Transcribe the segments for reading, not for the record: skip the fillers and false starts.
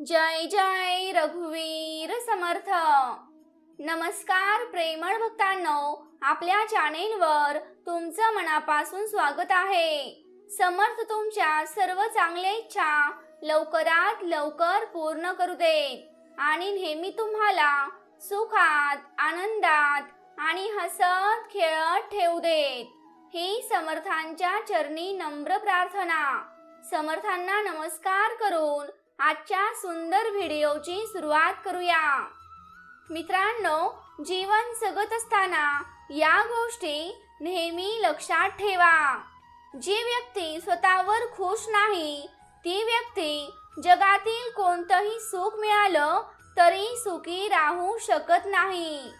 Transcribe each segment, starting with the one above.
जय जय रघुवीर समर्थ। नमस्कार प्रेमळ भक्तांनो, आपल्या चॅनेलवर तुमचं मनापासून स्वागत आहे। समर्थ तुमच्या सर्व चांगल्या इच्छा लवकरात लवकर पूर्ण करू देत आणि नेहमी तुम्हाला सुखात, आनंदात आणि हसत खेळत ठेवू देत, ही समर्थांच्या चरणी नम्र प्रार्थना। समर्थांना नमस्कार करून आजच्या सुंदर व्हिडिओची सुरुवात करूया। मित्रांनो, जीवन जगत असताना या गोष्टी नेहमी लक्षात ठेवा। जी व्यक्ती स्वतःवर खुश नाही, ती व्यक्ती जगातील कोणतंही सुख मिळालं तरी सुखी राहू शकत नाही।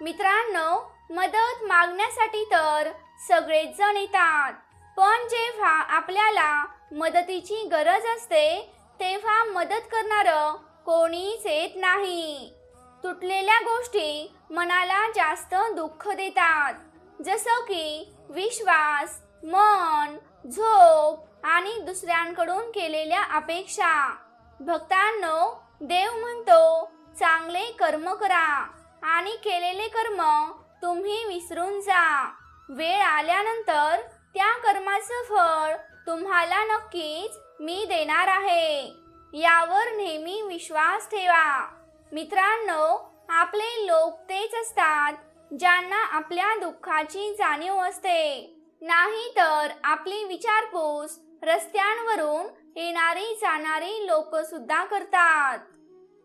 मित्रांनो, मदत मागण्यासाठी तर सगळेच जण येतात, पण जेव्हा आपल्याला मदतीची गरज असते तेव्हा मदत करणारं कोणीच येत नाही। तुटलेल्या गोष्टी मनाला जास्त दुःख देतात, जसं की विश्वास, मन, झोप आणि दुसऱ्यांकडून केलेल्या अपेक्षा। भक्तांनो, देव म्हणतो चांगले कर्म करा आणि केलेले कर्म तुम्ही विसरून जा। वेळ आल्यानंतर त्या कर्माचं फळ तुम्हाला नक्कीच मी देणार आहे, यावर नेहमी विश्वास ठेवा। मित्रांनो, आपले लोक तेच असतात ज्यांना आपल्या दुःखाची जाणीव असते, नाहीतर आपली विचारपूस रस्त्यांवरून येणारी जाणारी लोक सुद्धा करतात।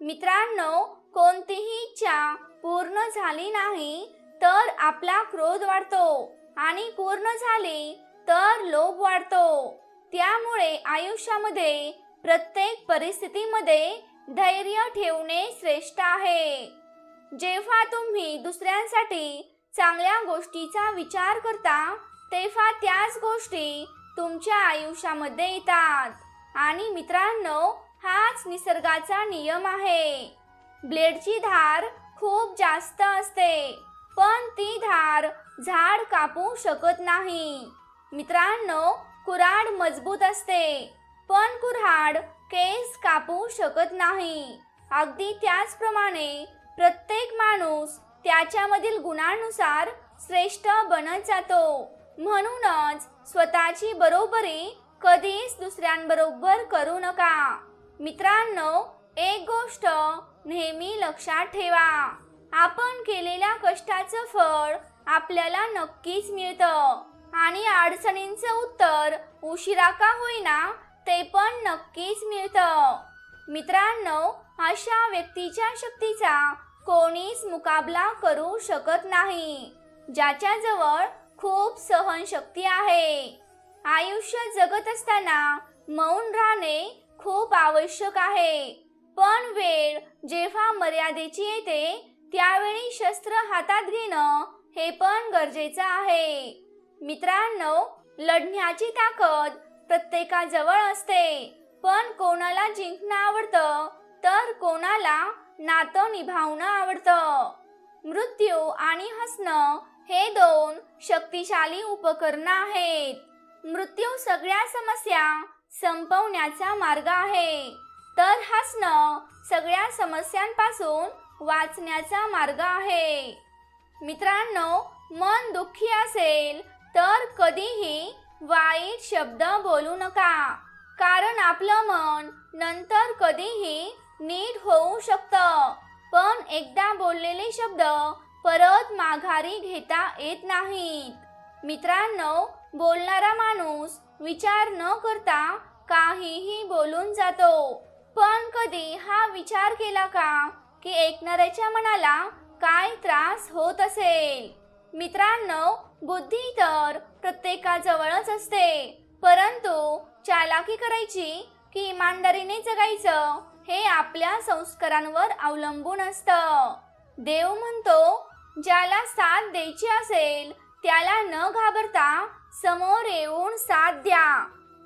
मित्रांनो, कोणतीही इच्छा पूर्ण झाली नाही तर आपला क्रोध वाढतो आणि पूर्ण झाली तर लोभ वाढतो। त्यामुळे आयुष्यामध्ये प्रत्येक परिस्थितीमध्ये धैर्य ठेवणे श्रेष्ठ आहे। जेव्हा तुम्ही दुसऱ्यांसाठी चांगल्या गोष्टीचा विचार करता तेव्हा त्याच गोष्टी तुमच्या आयुष्यामध्ये येतात। आणि मित्रांनो, हाच निसर्गाचा नियम आहे। ब्लेडची धार खूप जास्त असते, पण ती धार झाड कापू शकत नाही। मित्रांनो, कुऱ्हाड मजबूत असते, पण कुऱ्हाड केस कापू शकत नाही। अगदी त्याचप्रमाणे प्रत्येक माणूस त्याच्यामधील गुणांनुसार श्रेष्ठ बनत जातो। म्हणूनच स्वतःची बरोबरी कधीच दुसऱ्यांबरोबर करू नका। मित्रांनो, एक गोष्ट नेहमी लक्षात ठेवा, आपण केलेल्या कष्टाचं फळ आपल्याला नक्कीच मिळतं आणि अडचणींचं उत्तर उशिरा का होईना ते पण नक्कीच मिळतं। मित्रांनो, अशा व्यक्तीच्या शक्तीचा कोणीच मुकाबला करू शकत नाही, ज्याच्याजवळ खूप सहनशक्ती आहे। आयुष्य जगत असताना मौन राहणे खूप आवश्यक आहे, पण वेळ जेव्हा मर्यादेची येते त्यावेळी शस्त्र हातात घेणं हे पण गरजेचं आहे। मित्रांनो, लढण्याची ताकद प्रत्येकाजवळ असते, पण कोणाला जिंकणं आवडतं तर कोणाला नातं निभावणं आवडतं। मृत्यू आणि हसणं हे दोन शक्तिशाली उपकरणं आहेत। मृत्यू सगळ्या समस्या संपवण्याचा मार्ग आहे, तर हसणं सगळ्या समस्यांपासून वाचण्याचा मार्ग आहे। मित्रांनो, मन दुःखी असेल तर कधीही वाईट शब्द बोलू नका, कारण आपलं मन नंतर कधीही नीट होऊ शकतं, पण एकदा बोललेले शब्द परत माघारी घेता येत नाहीत। मित्रांनो, बोलणारा माणूस विचार न करता काहीही बोलून जातो, पण कधी हा विचार केला का की ऐकणाऱ्याच्या मनाला काय त्रास होत असेल? मित्रांनो, बुद्धी तर प्रत्येकाजवळच असते, परंतु चालाकी करायची की इमानदारीने जगायचं हे आपल्या संस्कारांवर अवलंबून असतं। देव म्हणतो, ज्याला साथ द्यायची असेल त्याला न घाबरता समोर येऊन साथ द्या।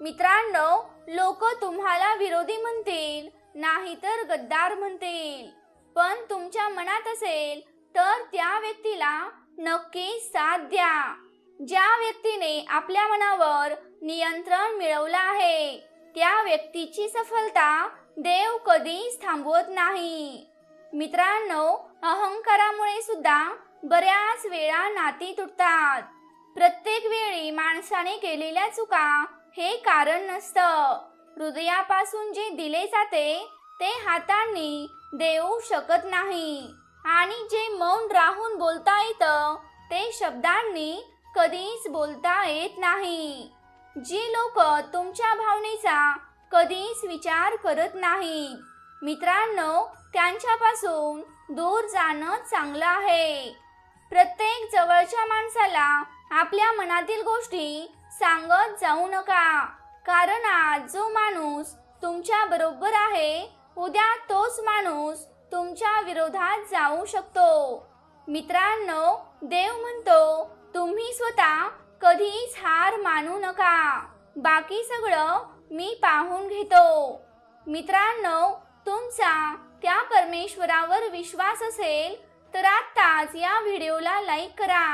मित्रांनो, लोक तुम्हाला विरोधी म्हणतील, नाहीतर गद्दार म्हणतील, पण तुमच्या मनात असेल तर त्या व्यक्तीला नक्की साथ द्या। ज्या व्यक्तीने आपल्या मनावर नियंत्रण मिळवलं आहे त्या व्यक्तीची सफलता देव कधीच थांबवत नाही. मित्रांनो, अहंकारामुळे सुद्धा बऱ्याच वेळा नाती तुटतात. प्रत्येक वेळी माणसाने केलेल्या चुका हे कारण नसतं. हृदयापासून जे दिले जाते ते हातांनी देऊ शकत नाही, आणि जे मौन राहून बोलता येतं ते शब्दांनी कधीच बोलता येत नाही. जी लोक तुमच्या भावनेचा कधीच विचार करत नाहीत, मित्रांनो, त्यांच्यापासून दूर जाणं चांगलं आहे. प्रत्येक जवळच्या माणसाला आपल्या मनातील गोष्टी सांगत जाऊ नका, कारण आज जो माणूस तुमच्या बरोबर आहे, उद्या तोच माणूस तुमच्या विरोधात जाऊ शकतो. मित्रांनो, देव म्हणतो, तुम्ही स्वतः कधीच हार मानू नका. बाकी सगळं मी पाहून घेतो. मित्रांनो, तुमचा त्या परमेश्वरावर विश्वास असेल तर आत्ताच या व्हिडिओला लाईक करा,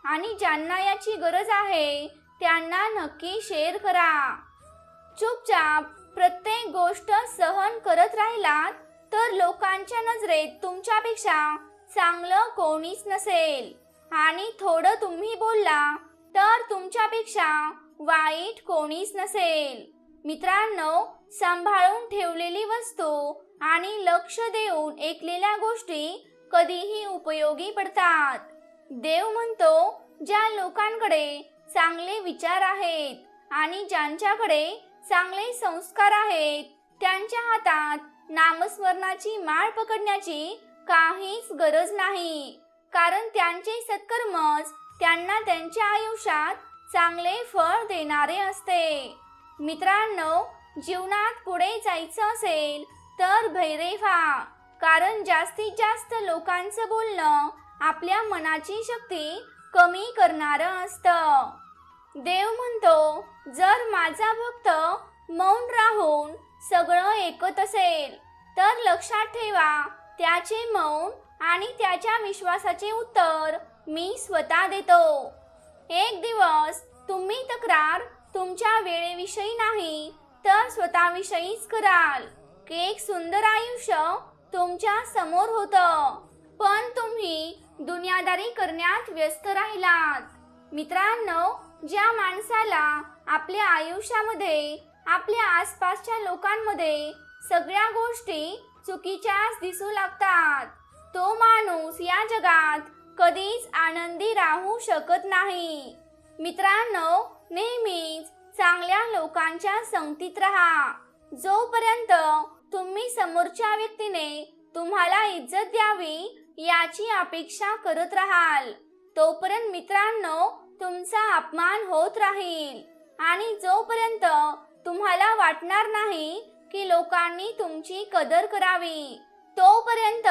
आणि ज्यांना याची गरज आहे त्यांना नक्की शेअर करा. चुपचाप प्रत्येक गोष्ट सहन करत राहिलात तर लोकांच्या नजरेत तुमच्यापेक्षा चांगलं कोणीच नसेल, आणि थोडं तुम्ही बोलला तर तुमच्यापेक्षा वाईट कोणीच नसेल. मित्रांनो, सांभाळून ठेवलेली वस्तू आणि लक्ष देऊन ऐकलेल्या गोष्टी कधीही उपयोगी पडतात. देव म्हणतो, ज्या लोकांकडे चांगले विचार आहेत आणि ज्यांच्याकडे चांगले संस्कार आहेत त्यांच्या हातात नामस्मरणाची माळ पकडण्याची काहीच गरज नाही, कारण त्यांचे सत्कर्मच त्यांना त्यांच्या आयुष्यात चांगले फळ देणारे असते. मित्रांनो, जीवनात पुढे जायचं असेल तर धैर्य व्हा, कारण जास्तीत जास्त लोकांचं बोलणं आपल्या मनाची शक्ती कमी करणारं असतं. देव म्हणतो, जर माझा भक्त मौन राहून सगळं ऐकत असेल तर लक्षात ठेवा, त्याचे मौन आणि त्याच्या विश्वासाचे उत्तर मी स्वतः देतो. एक दिवस तुम्ही तक्रार तुमच्या वेळेविषयी नाही तर स्वतःविषयीच कराल की एक सुंदर आयुष्य तुमच्या समोर होतं, पण तुम्ही दुनियादारी करण्यात व्यस्त राहिलात. मित्रांनो, ज्या माणसाला आपल्या आयुष्यामध्ये, आपल्या आसपासच्या लोकांमध्ये सगळ्या गोष्टी चुकीच्याच दिसू लागतात, तो माणूस या जगात कधीच आनंदी राहू शकत नाही. मित्रांनो, नेहमीच चांगल्या लोकांच्या संगतीत राहा. जोपर्यंत तुम्ही समोरच्या व्यक्तीने तुम्हाला इज्जत द्यावी याची अपेक्षा करत राहाल, तोपर्यंत मित्रांनो तुमचा अपमान होत राहील, आणि जोपर्यंत तुम्हाला वाटणार नाही की लोकांनी तुमची कदर करावी, तोपर्यंत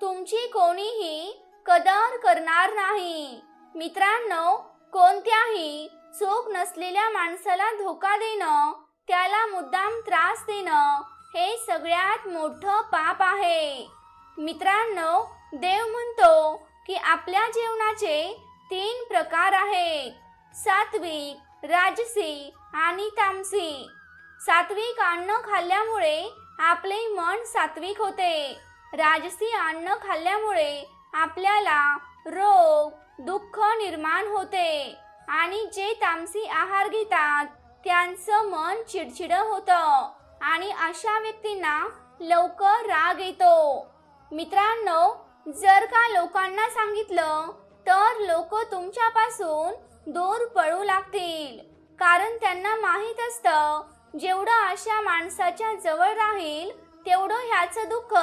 तुमची कोणीही कदर करणार नाही. मित्रांनो, कोणत्याही चूक नसलेल्या माणसाला धोका देणं, त्याला मुद्दाम त्रास देणं हे सगळ्यात मोठं पाप आहे. मित्रांनो, देव म्हणतो की आपल्या जीवनाचे 3 प्रकार आहेत: सात्विक, राजसी आणि तामसी. सात्विक अन्न खाल्ल्यामुळे आपले मन सात्विक होते. राजसी अन्न खाल्ल्यामुळे आपल्याला रोग, दुःख निर्माण होते, आणि जे तामसी आहार घेतात त्यांचं मन चिडचिड होतं, आणि अशा व्यक्तींना लवकर राग येतो. मित्रांनो, जर का लोकांना सांगितलं तर लोक तुमच्यापासून दूर पळू लागतील, कारण त्यांना माहीत असतं जेवढं अशा माणसाच्या जवळ राहील तेवढं ह्याचं दुःख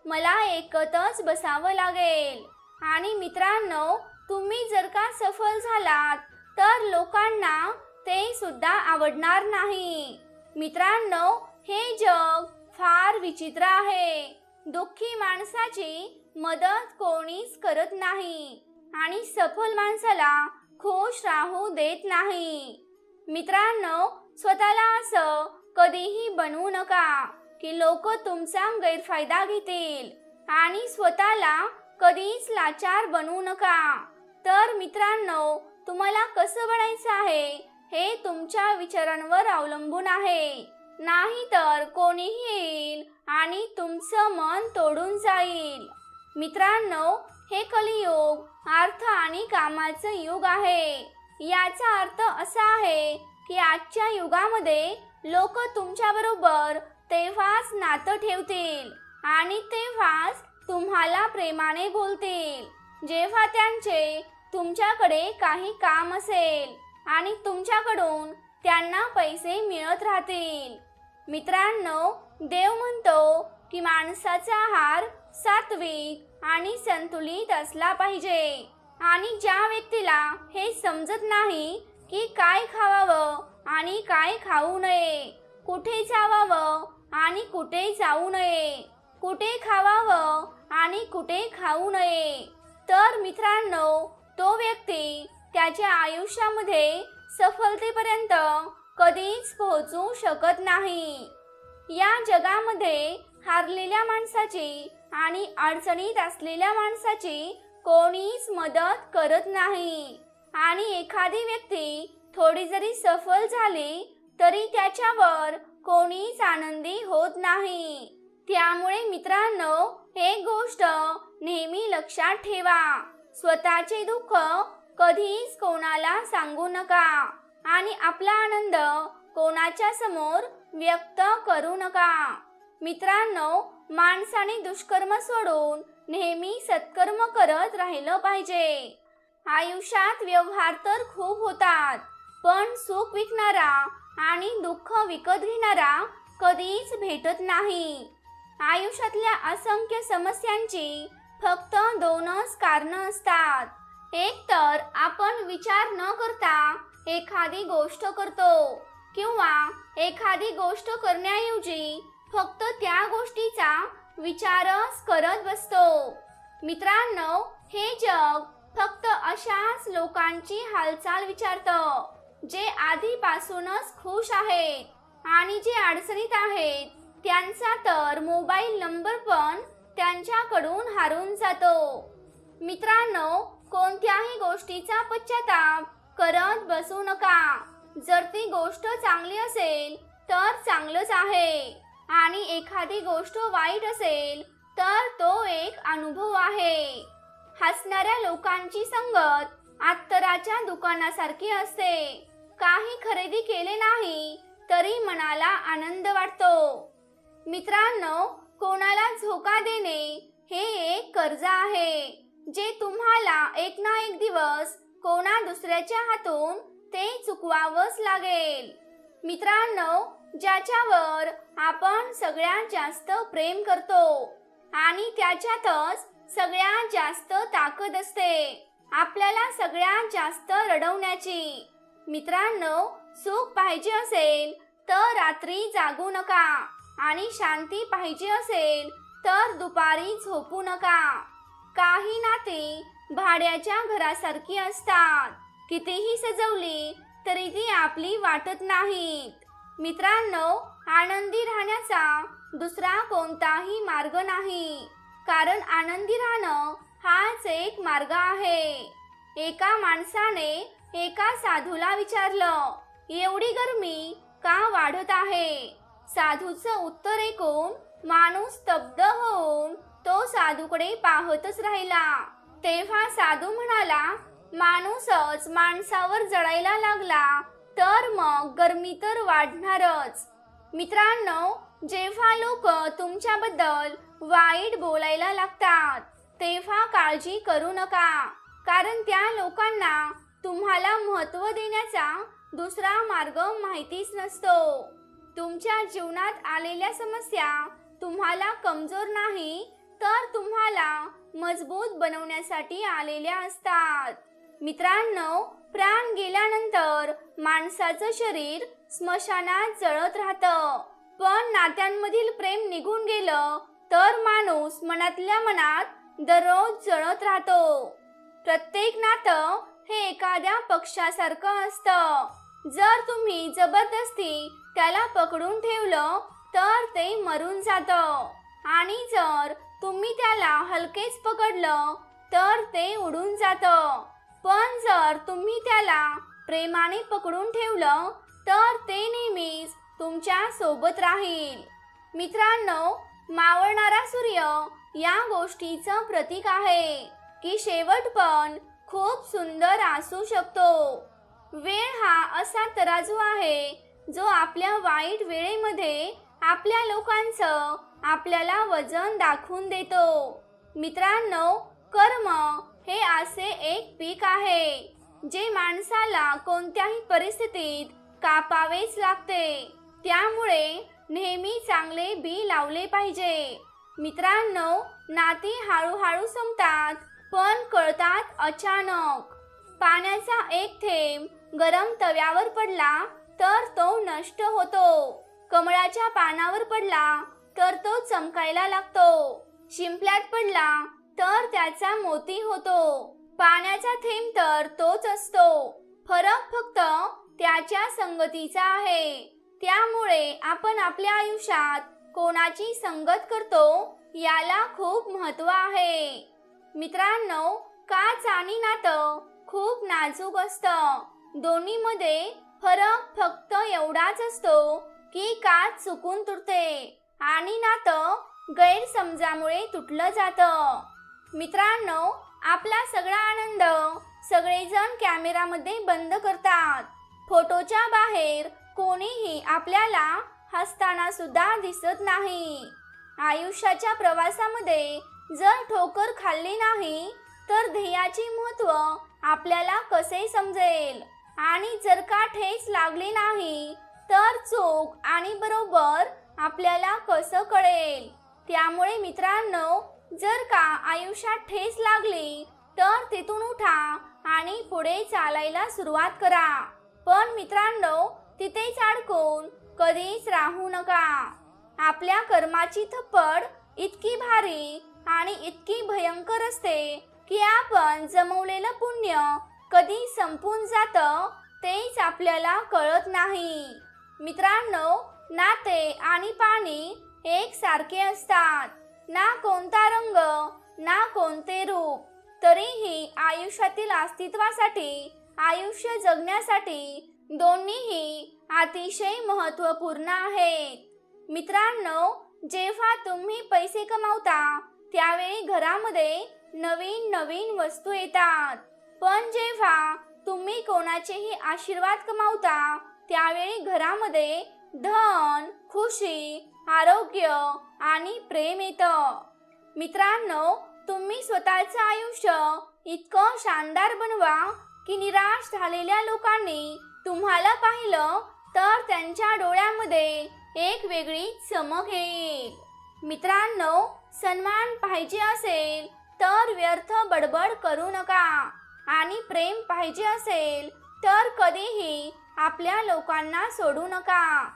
मला ऐकतच बसावं लागेल. आणि मित्रांनो, तुम्ही जर का सफल झालात तर लोकांना ते सुद्धा आवडणार नाही. मित्रांनो, हे जग फार विचित्र आहे. दुःखी माणसाची मदत कोणीच करत नाही, आणि सफल माणसाला खुश राहू देत नाही. मित्रांनो, स्वतःला असं कधीही बनवू नका की लोक तुमचा गैरफायदा घेतील, आणि स्वतःला कधीच लाचार बनवू नका. तर मित्रांनो, तुम्हाला कसं बनायचं आहे हे तुमच्या विचारांवर अवलंबून आहे. नाहीतर कोणीही येईल आणि तुमचं मन तोडून जाईल. मित्रांनो, हे कलियुग अर्थ आणि कामाचं युग आहे. याचा अर्थ असा आहे की आजच्या युगामध्ये लोक तुमच्याबरोबर तेव्हाच नातं ठेवतील आणि तेव्हाच तुम्हाला प्रेमाने बोलतील जेव्हा त्यांचे तुमच्याकडे काही काम असेल आणि तुमच्याकडून त्यांना पैसे मिळत राहतील. मित्रांनो, देव म्हणतो की माणसाचा आहार सात्विक आणि संतुलित असला पाहिजे आणि ज्या व्यक्तीला हे समजत नाही की काय खावावं आणि काय खाऊ नये, कुठे जावावं आणि कुठे जाऊ नये, कुठे खावावं आणि कुठे खाऊ नये, तर मित्रांनो, तो व्यक्ती त्याच्या आयुष्यामध्ये सफलतेपर्यंत कधीच पोहोचू शकत नाही. या जगामध्ये हारलेल्या माणसाची आणि अडचणीत असलेल्या माणसाची कोणीच मदत करत नाही आणि एखादी व्यक्ती थोडी जरी सफल झाली तरी त्याच्यावर कोणीच आनंदी होत नाही. त्यामुळे मित्रांनो, एक गोष्ट नेहमी लक्षात ठेवा, स्वतःचे दुःख कधीच कोणाला सांगू नका आणि आपला आनंद कोणाच्या समोर व्यक्त करू नका. मित्रांनो, माणसाने दुष्कर्म सोडून नेहमी सत्कर्म करत राहिलं पाहिजे. आयुष्यात व्यवहार तर खूप होतात, पण सुख विकणारा आणि दुःख विकत घेणारा कधीच भेटत नाही. आयुष्यातल्या असंख्य समस्यांची फक्त दोनच कारणं असतात. एक तर आपण विचार न करता एखादी गोष्ट करतो किंवा एखादी गोष्ट करण्याऐवजी फक्त त्या गोष्टीचा विचारच करत बसतो. मित्रांनो, हे जग फक्त अशाच लोकांची हालचाल विचारतं जे आधीपासूनच खुश आहेत आणि जे अडचणीत आहेत त्यांचा तर मोबाईल नंबर पण त्यांच्याकडून हरवून जातो. मित्रांनो, कोणत्याही गोष्टीचा पश्चाताप करत बसू नका. जर ती गोष्ट चांगली असेल तर चांगलंच आहे आणि एखादी गोष्ट वाईट असेल तर तो एक अनुभव आहे. हसणाऱ्या लोकांची संगत अत्तराच्या दुकानासारखी असते. काही खरेदी केले नाही तरी मनाला आनंद वाटतो. मित्रांनो, कोणाला धोका देणे हे एक कर्ज आहे जे तुम्हाला एक ना एक दिवस कोणा दुसऱ्याच्या हातून ते चुकवावंच लागेल. मित्रांनो, ज्याच्यावर आपण सगळ्यात जास्त प्रेम करतो आणि त्याच्यातच सगळ्यात जास्त ताकद असते आपल्याला सगळ्यात जास्त रडवण्याची. मित्रांनो, सुख पाहिजे असेल तर रात्री जागू नका आणि शांती पाहिजे असेल तर दुपारी झोपू नका. काही नाती भाड्याच्या घरासारखी असतात, कितीही सजवली तरी ती आपली वाटत नाहीत. मित्रांनो, आनंदी राहण्याचा दुसरा कोणताही मार्ग नाही, कारण आनंदी राहणं हाच एक मार्ग आहे. एका माणसाने एका साधूला विचारलं, एवढी गरमी का वाढत आहे? साधूचं उत्तर ऐकून माणूस स्तब्ध होऊन तो साधूकडे पाहतच राहिला. तेव्हा साधू म्हणाला, माणूसच माणसावर जळायला लागला तर मग गरमी तर वाढणारच. मित्रांनो, जेव्हा लोक तुमच्याबद्दल वाईट बोलायला लागतात तेव्हा काळजी करू नका, कारण त्या लोकांना तुम्हाला महत्त्व देण्याचा दुसरा मार्ग माहितीच नसतो. तुमच्या जीवनात आलेल्या समस्या तुम्हाला कमजोर नाही तर तुम्हाला मजबूत बनवण्यासाठी आलेल्या असतात. मित्रांनो, प्राण गेल्यानंतर माणसाचं शरीर स्मशानात जळत राहतं, पण नात्यांमधील प्रेम निघून गेलं तर माणूस मनातल्या मनात दररोज जळत राहतो. प्रत्येक नातं हे एखाद्या पक्षासारखं असतं. जर तुम्ही जबरदस्ती त्याला पकडून ठेवलं तर ते मरून जातं आणि जर तुम्ही त्याला हलकेच पकडलं तर ते उडून जातं. पण जर तुम्ही त्याला प्रेमाने पकडून ठेवलं तर ते नेहमीच तुमच्या सोबत राहील. मित्रांनो, मावळणारा सूर्य या गोष्टीचं प्रतीक आहे की शेवट पण खूप सुंदर असू शकतो. वेळ हा असा तराजू आहे जो आपल्या वाईट वेळेमध्ये आपल्या लोकांचं आपल्याला वजन दाखवून देतो. मित्रांनो, कर्म हे असे एक पीक आहे जे माणसाला कोणत्याही परिस्थितीत कापावेच लागते. त्यामुळे नेहमी चांगले बी लावले पाहिजे. मित्रांनो, नाती हळूहळू संपतात पण कळतात अचानक. पाण्याचा एक थेंब गरम तव्यावर पडला तर तो नष्ट होतो. कमळाच्या पानावर पडला तर तो चमकायला लागतो. शिंपल्यात पडला तर त्याचा मोती होतो. पाण्याचा थेंब तर तोच असतो. फरक फक्त त्याच्या संगतीचा आहे. त्यामुळे आपण आपल्या आयुष्यात कोणाची संगत करतो याला खूप महत्त्व आहे. मित्रांनो, काच आणि नातं खूप नाजूक असतं. दोन्हीमध्ये फरक फक्त एवढाच असतो की काच चुकून तुटते आणि नातं गैरसमजामुळे तुटलं जातं. मित्रांनो, आपला सगळा आनंद सगळेजण कॅमेरामध्ये बंद करतात. फोटोच्या बाहेर कोणीही आपल्याला हसताना सुद्धा दिसत नाही. आयुष्याच्या प्रवासामध्ये जर ठोकर खाल्ली नाही तर ध्येयाचे महत्त्व आपल्याला कसे समजेल? आणि जर का ठेच लागली नाही तर चूक आणि बरोबर आपल्याला कसं कळेल? त्यामुळे मित्रांनो, जर का आयुष्यात ठेच लागली तर तिथून उठा आणि पुढे चालायला सुरुवात करा. पण मित्रांनो, तिथेच अडकून कधीच राहू नका. आपल्या कर्माची थप्पड इतकी भारी आणि इतकी भयंकर असते की आपण जमवलेलं पुण्य कधी संपून जातं तेच आपल्याला कळत नाही. मित्रांनो, नाते आणि पाणी एकसारखे असतात. ना कोणता रंग ना कोणते रूप, तरीही आयुष्यातील अस्तित्वासाठी, आयुष्य जगण्यासाठी दोन्हीही अतिशय महत्त्वपूर्ण आहेत. मित्रांनो, जेव्हा तुम्ही पैसे कमावता त्यावेळी घरामध्ये नवीन नवीन वस्तू येतात. पण जेव्हा तुम्ही कोणाचेही आशीर्वाद कमावता त्यावेळी घरामध्ये धन, खुशी, आरोग्य आणि प्रेम येतं. मित्रांनो, तुम्ही स्वतःचं आयुष्य इतकं शानदार बनवा की निराश झालेल्या लोकांनी तुम्हाला पाहिलं तर त्यांच्या डोळ्यामध्ये एक वेगळी चमक येईल. मित्रांनो, सन्मान पाहिजे असेल तर व्यर्थ बडबड करू नका आणि प्रेम पाहिजे असेल तर कधीही आपल्या लोकांना सोडू नका.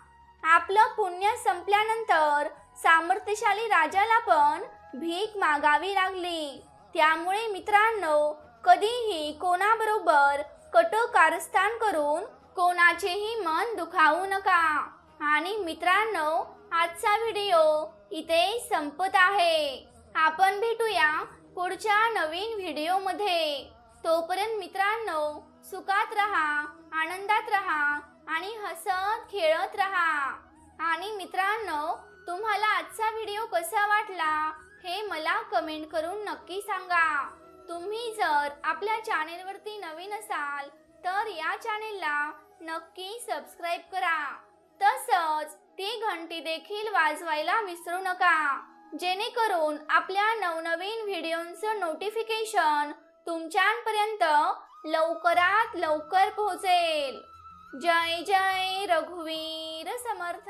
आपलं पुण्य संपल्यानंतर सामर्थ्यशाली राजाला पण भीक मागावी लागली. त्यामुळे मित्रांनो, कधीही कोणाबरोबर कटकारस्थान करून कोणाचेही मन दुखावू नका. आणि मित्रांनो, आजचा व्हिडिओ इथे संपत आहे. आपण भेटूया पुढच्या नवीन व्हिडिओमध्ये. तोपर्यंत मित्रांनो, सुखात राहा, आनंदात राहा आणि हसत खेळत राहा. आणि मित्रांनो, तुम्हाला आजचा व्हिडिओ कसा वाटला हे मला कमेंट करून नक्की सांगा. तुम्ही जर आपल्या चॅनेलवरती नवीन असाल तर या चॅनेलला नक्की सबस्क्राईब करा. तसंच ती घंटी देखील वाजवायला विसरू नका, जेणेकरून आपल्या नवनवीन व्हिडिओंचं नोटिफिकेशन तुमच्यापर्यंत लवकरात लवकर पोहोचेल. जय जय रघुवीर समर्थ.